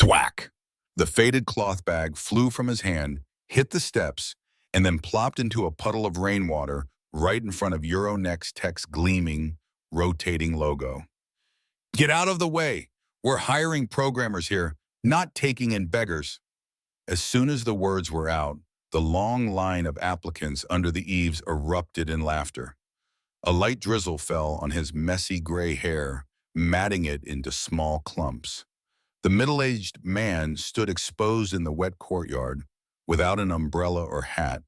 Thwack! The faded cloth bag flew from his hand, hit the steps, and then plopped into a puddle of rainwater right in front of Euronext Tech's gleaming, rotating logo. Get out of the way! We're hiring programmers here, not taking in beggars. As soon as the words were out, the long line of applicants under the eaves erupted in laughter. A light drizzle fell on his messy gray hair, matting it into small clumps. The middle-aged man stood exposed in the wet courtyard, without an umbrella or hat.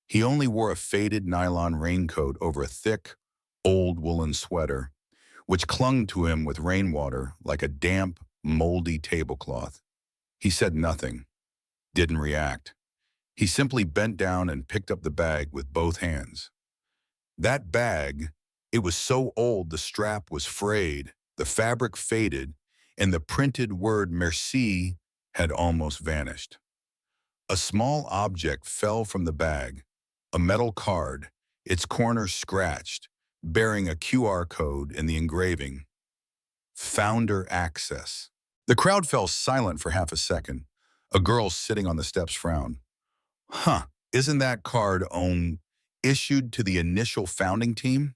He only wore a faded nylon raincoat over a thick, old woolen sweater, which clung to him with rainwater like a damp, moldy tablecloth. He said nothing, didn't react. He simply bent down and picked up the bag with both hands. That bag, it was so old the strap was frayed, the fabric faded, and the printed word merci had almost vanished. A small object fell from the bag, a metal card, its corners scratched, bearing a QR code in the engraving. Founder access. The crowd fell silent for half a second. A girl sitting on the steps frowned. Isn't that card issued to the initial founding team?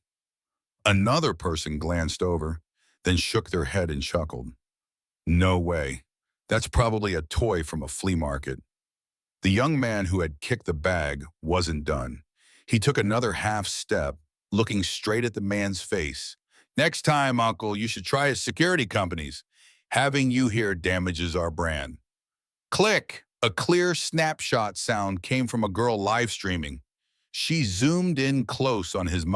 Another person glanced over, then shook their head and chuckled. No way. That's probably a toy from a flea market. The young man who had kicked the bag wasn't done. He took another half step, looking straight at the man's face. Next time, uncle, you should try his security companies. Having you here damages our brand. Click! A clear snapshot sound came from a girl live streaming. She zoomed in close on his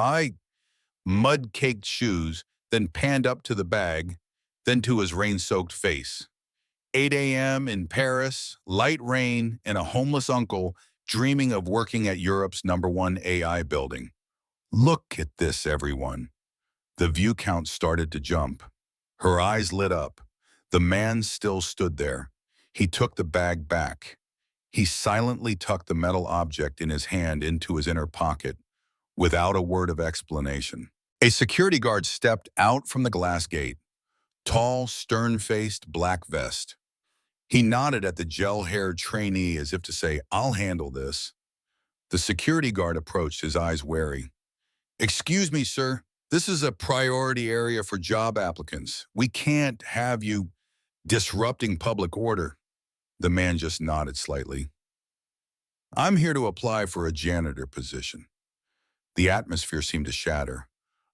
mud-caked shoes, then panned up to the bag, then to his rain-soaked face. 8 a.m. in Paris, light rain, and a homeless uncle dreaming of working at Europe's #1 AI building. Look at this, everyone. The view count started to jump. Her eyes lit up. The man still stood there. He took the bag back. He silently tucked the metal object in his hand into his inner pocket, without a word of explanation. A security guard stepped out from the glass gate. Tall, stern-faced, black vest. He nodded at the gel-haired trainee as if to say, "I'll handle this." The security guard approached, his eyes wary. "Excuse me, sir. This is a priority area for job applicants. We can't have you disrupting public order." The man just nodded slightly. "I'm here to apply for a janitor position." The atmosphere seemed to shatter.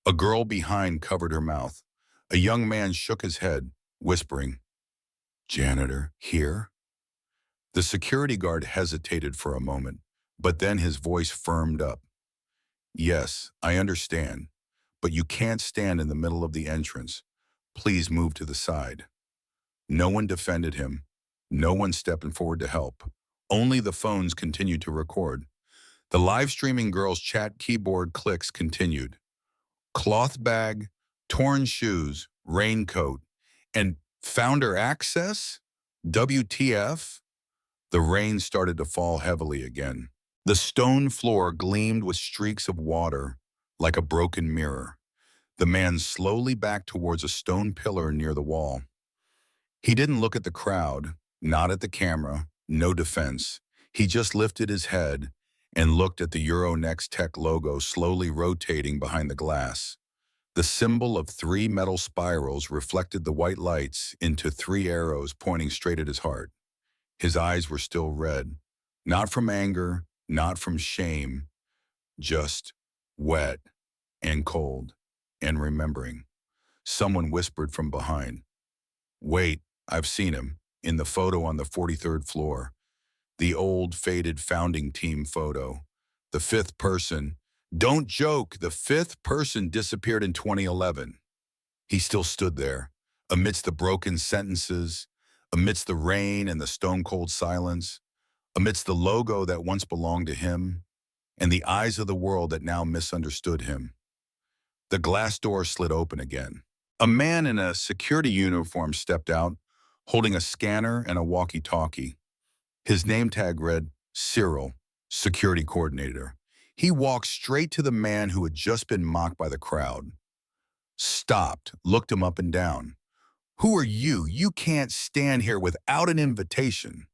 A girl behind covered her mouth. A young man shook his head, whispering, "Janitor, here?" The security guard hesitated for a moment, but then his voice firmed up. "Yes, I understand, but you can't stand in the middle of the entrance. Please move to the side." No one defended him. No one stepping forward to help. Only the phones continued to record. The live streaming girl's chat keyboard clicks continued. Cloth bag, torn shoes, raincoat, and founder access? WTF? The rain started to fall heavily again. The stone floor gleamed with streaks of water, like a broken mirror. The man slowly backed towards a stone pillar near the wall. He didn't look at the crowd, not at the camera, no defense. He just lifted his head and looked at the Euronext Tech logo slowly rotating behind the glass. The symbol of 3 metal spirals reflected the white lights into 3 arrows pointing straight at his heart. His eyes were still red, not from anger, not from shame, just wet and cold and remembering. Someone whispered from behind, "Wait, I've seen him, in the photo on the 43rd floor. The old, faded founding team photo. The 5th person. Don't joke, the 5th person disappeared in 2011. He still stood there, amidst the broken sentences, amidst the rain and the stone-cold silence, amidst the logo that once belonged to him, and the eyes of the world that now misunderstood him. The glass door slid open again. A man in a security uniform stepped out, holding a scanner and a walkie-talkie. His name tag read, Cyril, Security Coordinator. He walked straight to the man who had just been mocked by the crowd. Stopped, looked him up and down. Who are you? You can't stand here without an invitation.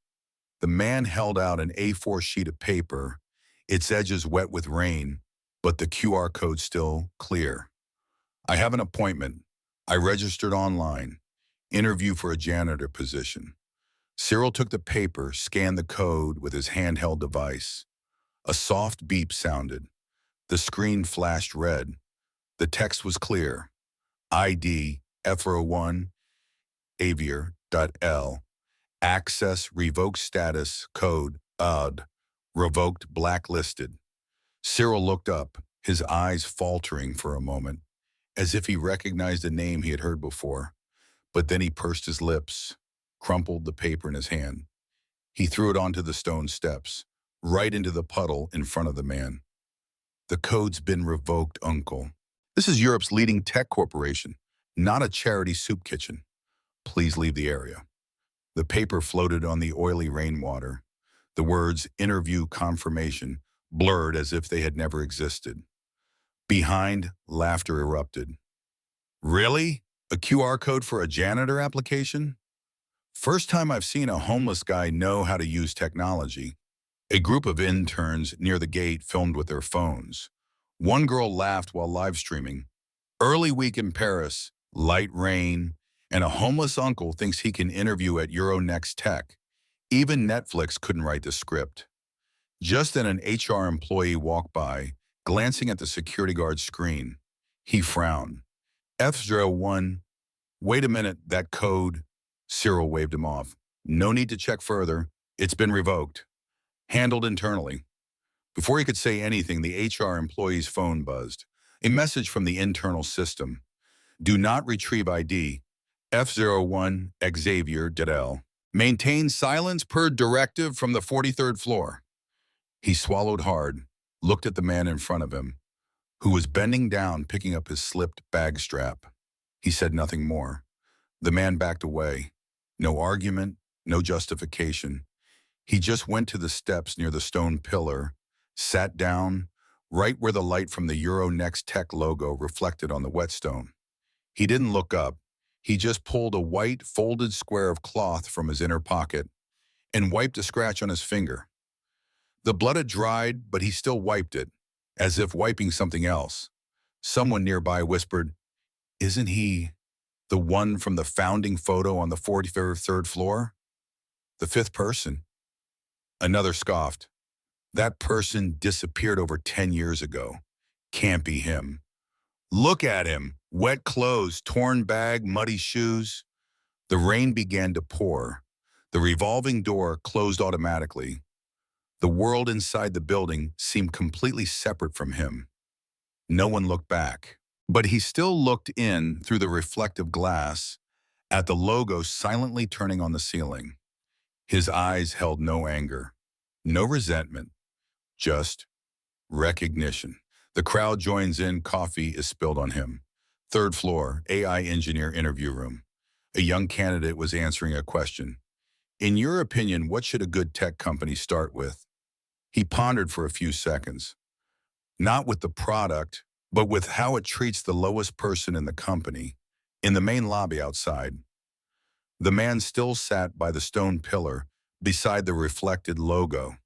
The man held out an A4 sheet of paper, its edges wet with rain, but the QR code still clear. I have an appointment. I registered online. Interview for a janitor position. Cyril took the paper, scanned the code with his handheld device. A soft beep sounded. The screen flashed red. The text was clear. ID F01 Avier.L. Access revoked status code UD. Revoked blacklisted. Cyril looked up, his eyes faltering for a moment, as if he recognized a name he had heard before. But then he pursed his lips, crumpled the paper in his hand. He threw it onto the stone steps, right into the puddle in front of the man. The code's been revoked, Uncle. This is Europe's leading tech corporation, not a charity soup kitchen. Please leave the area. The paper floated on the oily rainwater. The words interview confirmation blurred as if they had never existed. Behind, laughter erupted. Really? A QR code for a janitor application? First time I've seen a homeless guy know how to use technology. A group of interns near the gate filmed with their phones. One girl laughed while live streaming. Early week in Paris, light rain, and a homeless uncle thinks he can interview at Euronext Tech. Even Netflix couldn't write the script. Just then an HR employee walked by, glancing at the security guard's screen. He frowned. F01, wait a minute, that code. Cyril waved him off. No need to check further. It's been revoked. Handled internally. Before he could say anything, the HR employee's phone buzzed. A message from the internal system. Do not retrieve ID. F01 Xavier Dedel. Maintain silence per directive from the 43rd floor. He swallowed hard, looked at the man in front of him, who was bending down, picking up his slipped bag strap. He said nothing more. The man backed away. No argument, no justification. He just went to the steps near the stone pillar, sat down, right where the light from the Euronext Tech logo reflected on the whetstone. He didn't look up. He just pulled a white, folded square of cloth from his inner pocket and wiped a scratch on his finger. The blood had dried, but he still wiped it, as if wiping something else. Someone nearby whispered, "Isn't he the one from the founding photo on the 43rd floor? The fifth person?" Another scoffed. "That person disappeared over 10 years ago. Can't be him. Look at him. Wet clothes, torn bag, muddy shoes." The rain began to pour. The revolving door closed automatically. The world inside the building seemed completely separate from him. No one looked back. But he still looked in through the reflective glass at the logo silently turning on the ceiling. His eyes held no anger, no resentment, just recognition. The crowd joins in, coffee is spilled on him. Third floor, AI engineer interview room. A young candidate was answering a question. In your opinion, what should a good tech company start with? He pondered for a few seconds. Not with the product, but with how it treats the lowest person in the company. In the main lobby outside, the man still sat by the stone pillar beside the reflected logo.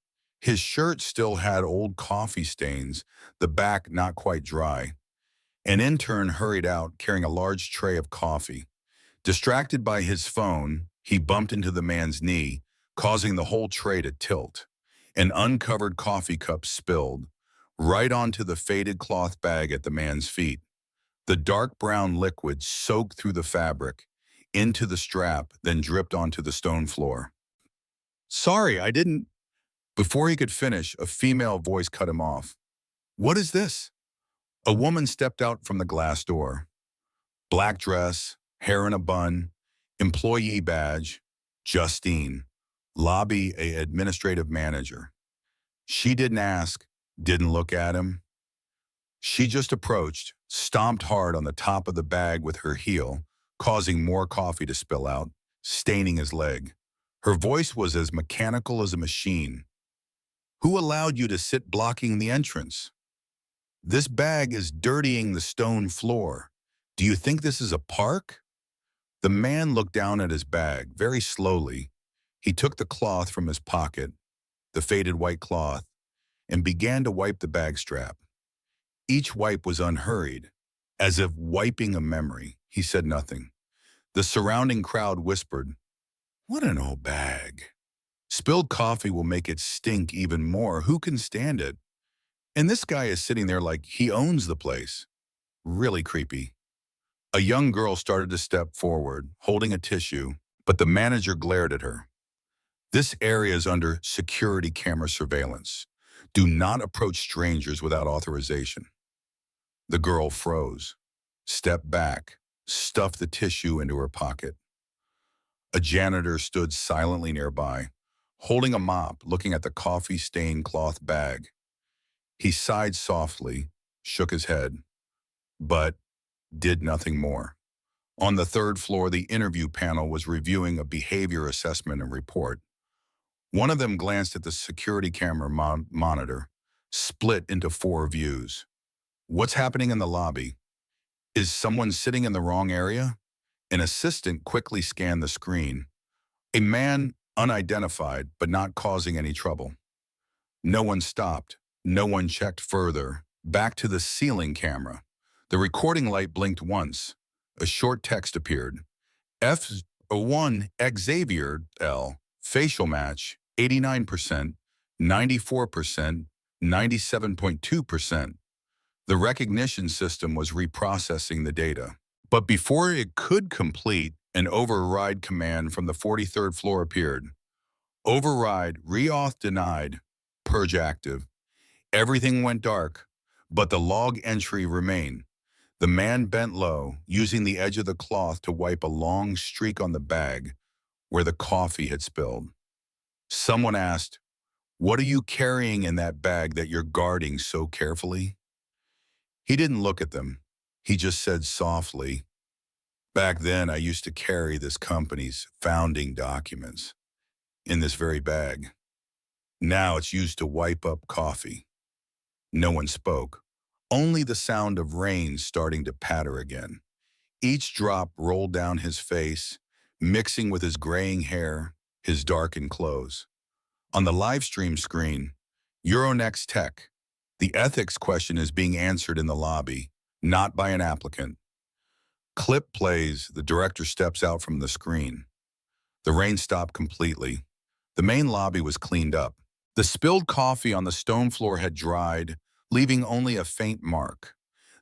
His shirt still had old coffee stains, the back not quite dry. An intern hurried out carrying a large tray of coffee. Distracted by his phone, he bumped into the man's knee, causing the whole tray to tilt. An uncovered coffee cup spilled right onto the faded cloth bag at the man's feet. The dark brown liquid soaked through the fabric, into the strap, then dripped onto the stone floor. "Sorry, I didn't—" Before he could finish, a female voice cut him off. "What is this?" A woman stepped out from the glass door. Black dress, hair in a bun, employee badge, Justine, lobby administrative manager. She didn't ask, didn't look at him. She just approached, stomped hard on the top of the bag with her heel, causing more coffee to spill out, staining his leg. Her voice was as mechanical as a machine. "Who allowed you to sit blocking the entrance? This bag is dirtying the stone floor. Do you think this is a park?" The man looked down at his bag very slowly. He took the cloth from his pocket, the faded white cloth, and began to wipe the bag strap. Each wipe was unhurried, as if wiping a memory. He said nothing. The surrounding crowd whispered, "What an old bag. Spilled coffee will make it stink even more. Who can stand it?" And this guy is sitting there like he owns the place. Really creepy. A young girl started to step forward, holding a tissue, but the manager glared at her. "This area is under security camera surveillance. Do not approach strangers without authorization." The girl froze, stepped back, stuffed the tissue into her pocket. A janitor stood silently nearby, holding a mop, looking at the coffee-stained cloth bag. He sighed softly, shook his head, but did nothing more. On the third floor, the interview panel was reviewing a behavior assessment and report. One of them glanced at the security camera monitor, split into 4 views. What's happening in the lobby? Is someone sitting in the wrong area? An assistant quickly scanned the screen. A man, unidentified, but not causing any trouble. No one stopped. No one checked further. Back to the ceiling camera. The recording light blinked once. A short text appeared. F1 Xavier L. Facial match, 89%, 94%, 97.2%. The recognition system was reprocessing the data. But before it could complete, an override command from the 43rd floor appeared. Override, reauth denied, purge active. Everything went dark, but the log entry remained. The man bent low, using the edge of the cloth to wipe a long streak on the bag where the coffee had spilled. Someone asked, "What are you carrying in that bag that you're guarding so carefully?" He didn't look at them. He just said softly, "Back then, I used to carry this company's founding documents in this very bag. Now it's used to wipe up coffee." No one spoke, only the sound of rain starting to patter again. Each drop rolled down his face, mixing with his graying hair, his darkened clothes. On the live stream screen, Euronext Tech, the ethics question is being answered in the lobby, not by an applicant. Clip plays, the director steps out from the screen. The rain stopped completely. The main lobby was cleaned up. The spilled coffee on the stone floor had dried, leaving only a faint mark.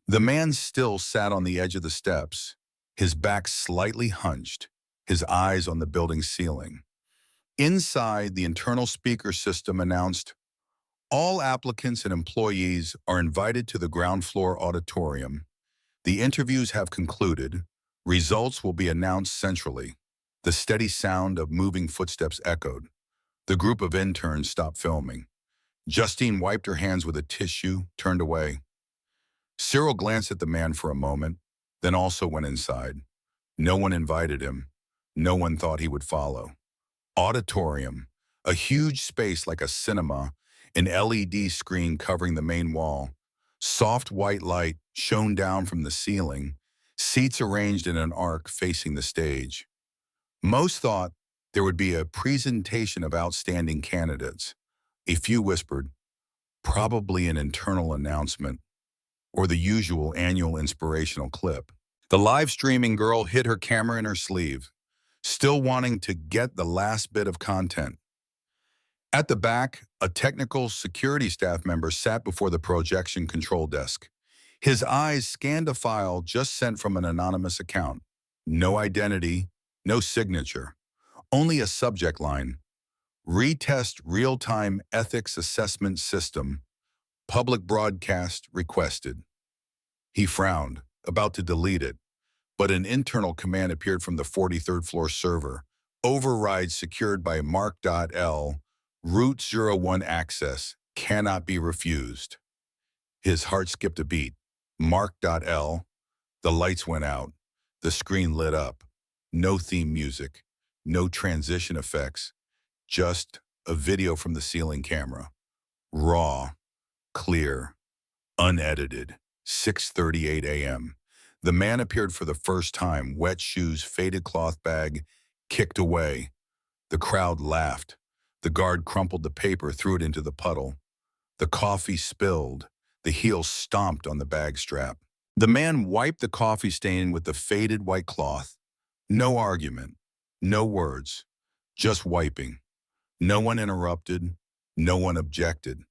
The man still sat on the edge of the steps, his back slightly hunched, his eyes on the building's ceiling. Inside, the internal speaker system announced, "All applicants and employees are invited to the ground floor auditorium. The interviews have concluded. Results will be announced centrally." The steady sound of moving footsteps echoed. The group of interns stopped filming. Justine wiped her hands with a tissue, turned away. Cyril glanced at the man for a moment, then also went inside. No one invited him. No one thought he would follow. Auditorium, a huge space like a cinema, an LED screen covering the main wall. Soft white light shone down from the ceiling, seats arranged in an arc facing the stage. Most thought there would be a presentation of outstanding candidates. A few whispered, probably an internal announcement, or the usual annual inspirational clip. The live streaming girl hid her camera in her sleeve, still wanting to get the last bit of content. At the back, a technical security staff member sat before the projection control desk. His eyes scanned a file just sent from an anonymous account. No identity, no signature, only a subject line. Retest real-time ethics assessment system. Public broadcast requested. He frowned, about to delete it, but an internal command appeared from the 43rd floor server. Override secured by Mark.L. Route 01 access cannot be refused. His heart skipped a beat. Mark.L. The lights went out. The screen lit up. No theme music, no transition effects, just a video from the ceiling camera. Raw, clear, unedited, 6:38 a.m. The man appeared for the first time, wet shoes, faded cloth bag, kicked away. The crowd laughed. The guard crumpled the paper, threw it into the puddle. The coffee spilled. The heel stomped on the bag strap. The man wiped the coffee stain with the faded white cloth. No argument. No words. Just wiping. No one interrupted. No one objected.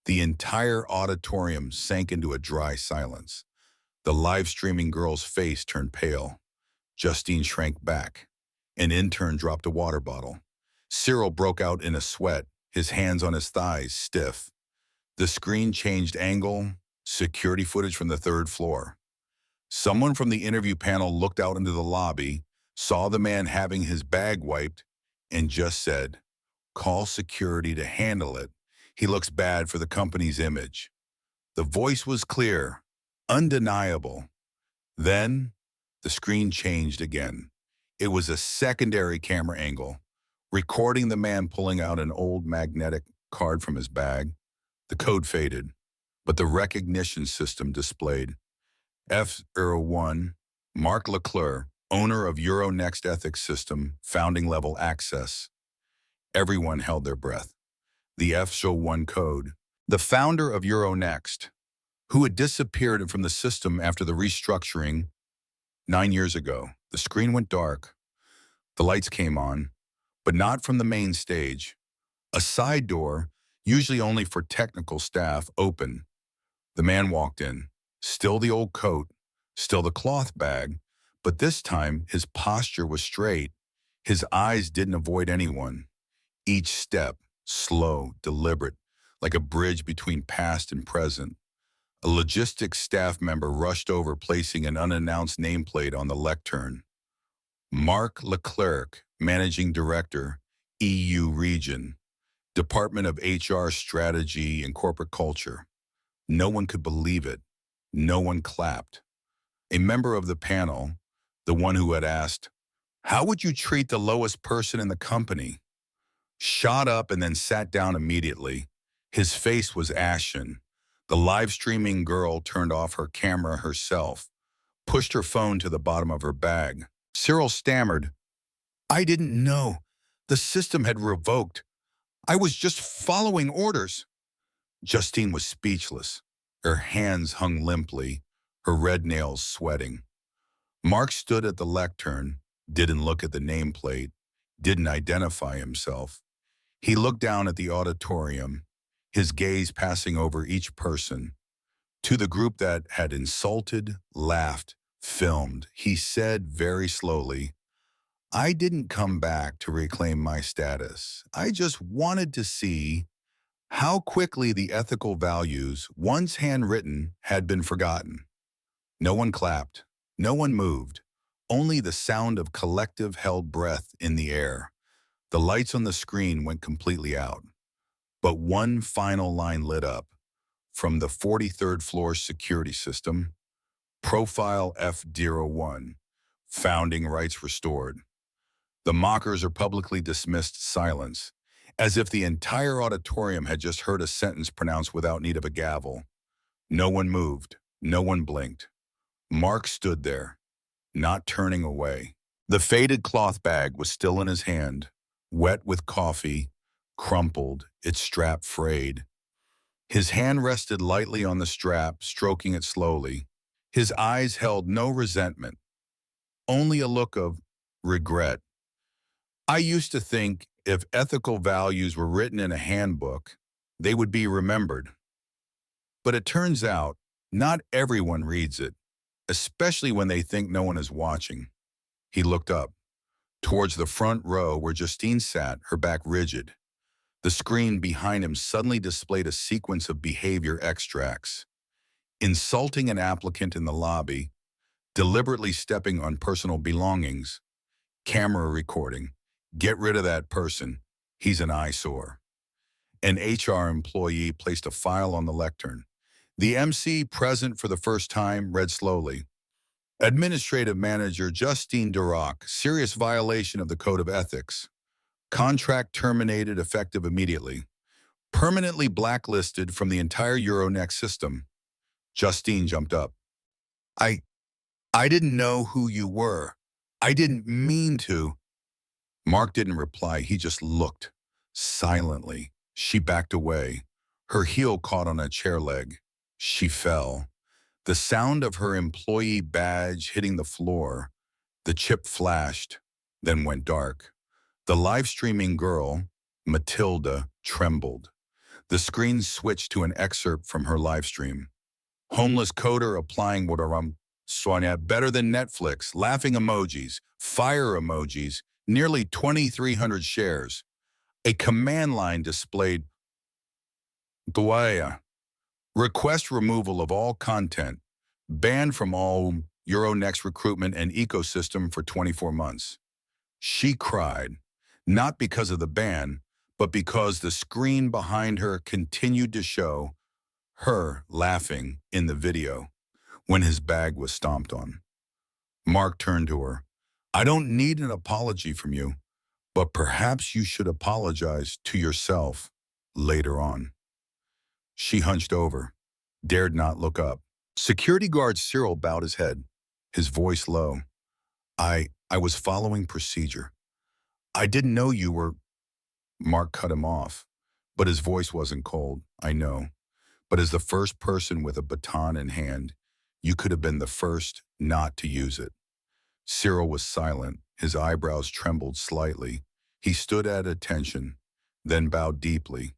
The entire auditorium sank into a dry silence. The live-streaming girl's face turned pale. Justine shrank back. An intern dropped a water bottle. Cyril broke out in a sweat, his hands on his thighs, stiff. The screen changed angle, security footage from the third floor. Someone from the interview panel looked out into the lobby, saw the man having his bag wiped, and just said, "Call security to handle it. He looks bad for the company's image." The voice was clear, undeniable. Then, the screen changed again. It was a secondary camera angle, recording the man pulling out an old magnetic card from his bag. The code faded, but the recognition system displayed F01, Mark Leclerc, owner of Euronext Ethics System, founding level access. Everyone held their breath. The F01 code. The founder of Euronext, who had disappeared from the system after the restructuring 9 years ago. The screen went dark. The lights came on, but not from the main stage. A side door, usually only for technical staff, opened. The man walked in. Still the old coat, still the cloth bag, but this time his posture was straight. His eyes didn't avoid anyone. Each step, slow, deliberate, like a bridge between past and present. A logistics staff member rushed over, placing an unannounced nameplate on the lectern. Mark Leclerc, Managing Director, EU Region, Department of HR Strategy and Corporate Culture. No one could believe it. No one clapped. A member of the panel, the one who had asked, "How would you treat the lowest person in the company?" shot up and then sat down immediately. His face was ashen. The live streaming girl turned off her camera herself, pushed her phone to the bottom of her bag. Cyril stammered, "I didn't know. The system had revoked. I was just following orders." Justine was speechless. Her hands hung limply, her red nails sweating. Mark stood at the lectern, didn't look at the nameplate, didn't identify himself. He looked down at the auditorium, his gaze passing over each person. To the group that had insulted, laughed, filmed, he said very slowly, "I didn't come back to reclaim my status. I just wanted to see how quickly the ethical values, once handwritten, had been forgotten." No one clapped. No one moved. Only the sound of collective held breath in the air. The lights on the screen went completely out. But one final line lit up. From the 43rd floor security system, Profile F01, founding rights restored. The mockers are publicly dismissed. Silence, as if the entire auditorium had just heard a sentence pronounced without need of a gavel. No one moved. No one blinked. Mark stood there, not turning away. The faded cloth bag was still in his hand, wet with coffee, crumpled, its strap frayed. His hand rested lightly on the strap, stroking it slowly. His eyes held no resentment, only a look of regret. "I used to think if ethical values were written in a handbook, they would be remembered. But it turns out not everyone reads it, especially when they think no one is watching." He looked up, towards the front row where Justine sat, her back rigid. The screen behind him suddenly displayed a sequence of behavior extracts. Insulting an applicant in the lobby, deliberately stepping on personal belongings, camera recording, "Get rid of that person, he's an eyesore." An HR employee placed a file on the lectern. The MC, present for the first time, read slowly, "Administrative Manager Justine Duroc, serious violation of the Code of Ethics. Contract terminated effective immediately. Permanently blacklisted from the entire Euronext system." Justine jumped up. I I didn't know who you were. I didn't mean to. Mark didn't reply. He just looked. Silently, she backed away. Her heel caught on a chair leg. She fell. The sound of her employee badge hitting the floor. The chip flashed, then went dark. The live streaming girl, Matilda, trembled. The screen switched to an excerpt from her live stream. Homeless coder applying Wadaram Sonia better than Netflix, laughing emojis, fire emojis, nearly 2,300 shares. A command line displayed Guaya. Request removal of all content. Banned from all Euronext recruitment and ecosystem for 24 months. She cried, not because of the ban, but because the screen behind her continued to show her laughing in the video when his bag was stomped on. Mark turned to her. I don't need an apology from you, but perhaps you should apologize to yourself later on. She hunched over, dared not look up. Security guard Cyril bowed his head, his voice low. I was following procedure. I didn't know you were. Mark cut him off, but his voice wasn't cold. I know. But as the first person with a baton in hand, you could have been the first not to use it. Cyril was silent. His eyebrows trembled slightly. He stood at attention, then bowed deeply.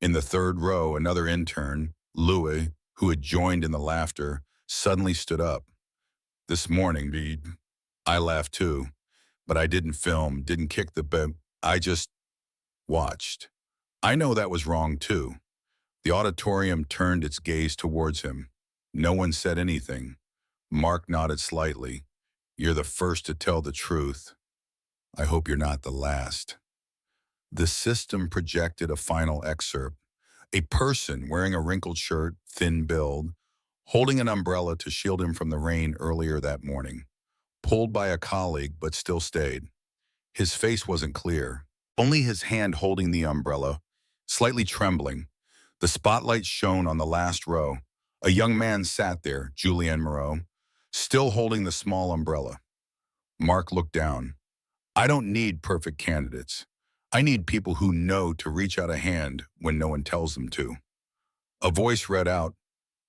In the third row, another intern, Louis, who had joined in the laughter, suddenly stood up. This morning, I laughed too, but I didn't film, didn't kick the bed. I just watched. I know that was wrong too. The auditorium turned its gaze towards him. No one said anything. Mark nodded slightly. You're the first to tell the truth. I hope you're not the last. The system projected a final excerpt. A person wearing a wrinkled shirt, thin build, holding an umbrella to shield him from the rain earlier that morning. Pulled by a colleague, but still stayed. His face wasn't clear. Only his hand holding the umbrella, slightly trembling. The spotlight shone on the last row. A young man sat there, Julien Moreau, still holding the small umbrella. Mark looked down. I don't need perfect candidates. I need people who know to reach out a hand when no one tells them to. A voice read out,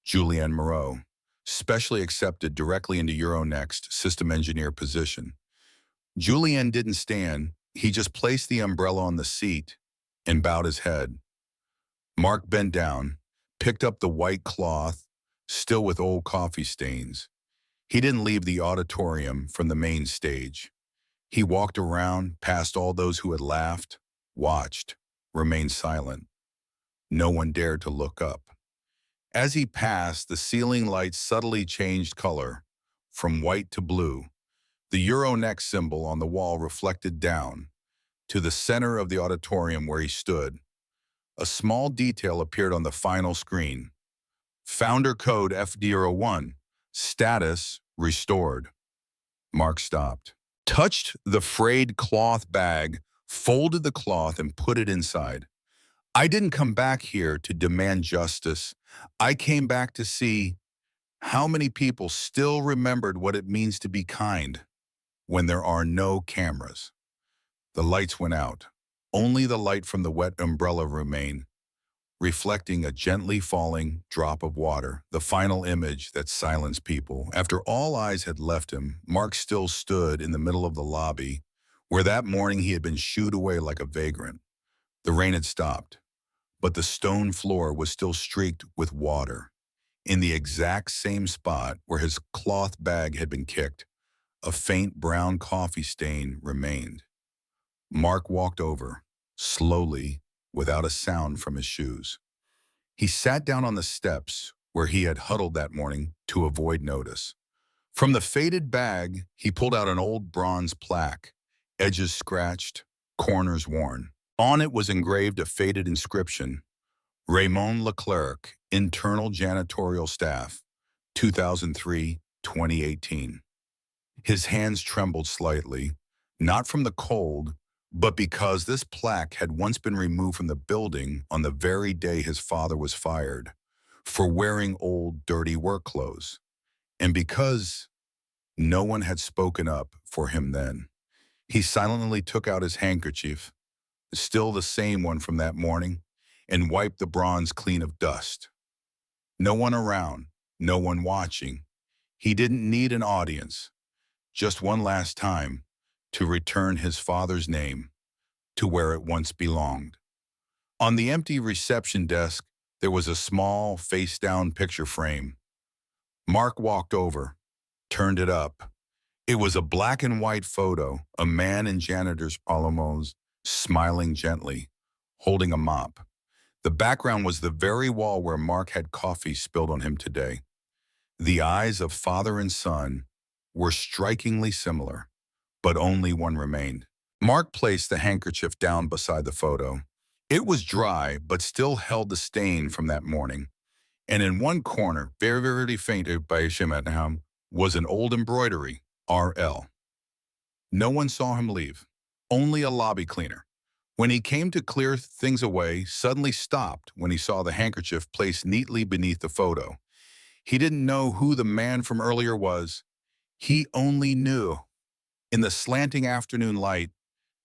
Julien Moreau, specially accepted directly into Euronext system engineer position. Julien didn't stand. He just placed the umbrella on the seat and bowed his head. Mark bent down, picked up the white cloth, still with old coffee stains. He didn't leave the auditorium from the main stage. He walked around, past all those who had laughed, watched, remained silent. No one dared to look up. As he passed, the ceiling lights subtly changed color, from white to blue. The Euronext symbol on the wall reflected down to the center of the auditorium where he stood. A small detail appeared on the final screen. Founder code FD01, status restored. Mark stopped, touched the frayed cloth bag, folded the cloth and put it inside. I didn't come back here to demand justice. I came back to see how many people still remembered what it means to be kind when there are no cameras. The lights went out. Only the light from the wet umbrella remained, reflecting a gently falling drop of water, the final image that silenced people. After all eyes had left him, Mark still stood in the middle of the lobby, where that morning he had been shooed away like a vagrant. The rain had stopped, but the stone floor was still streaked with water. In the exact same spot where his cloth bag had been kicked, a faint brown coffee stain remained. Mark walked over, slowly, without a sound from his shoes. He sat down on the steps where he had huddled that morning to avoid notice. From the faded bag, he pulled out an old bronze plaque, edges scratched, corners worn. On it was engraved a faded inscription, Raymond Leclerc, Internal Janitorial Staff, 2003-2018. His hands trembled slightly, not from the cold, but because this plaque had once been removed from the building on the very day his father was fired for wearing old, dirty work clothes. And because No one had spoken up for him then. He silently took out his handkerchief, still the same one from that morning, and wiped the bronze clean of dust. No one around, no one watching. He didn't need an audience, just one last time to return his father's name to where it once belonged. On the empty reception desk, there was a small, face-down picture frame. Mark walked over, turned it up. It was a black and white photo, a man in janitor's palomos, smiling gently, holding a mop. The background was the very wall where Mark had coffee spilled on him today. The eyes of father and son were strikingly similar, but only one remained. Mark placed the handkerchief down beside the photo. It was dry, but still held the stain from that morning. And in one corner, very, very faint by Shemetnaham, was an old embroidery, RL. No one saw him leave, only a lobby cleaner. When he came to clear things away, suddenly stopped when he saw the handkerchief placed neatly beneath the photo. He didn't know who the man from earlier was. He only knew. In the slanting afternoon light,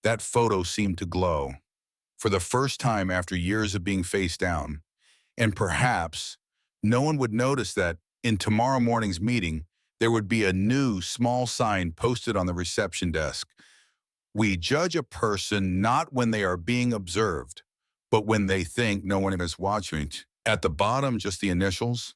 that photo seemed to glow. For the first time after years of being face down. And perhaps no one would notice that in tomorrow morning's meeting, there would be a new small sign posted on the reception desk. We judge a person not when they are being observed, but when they think no one is watching. At the bottom, just the initials,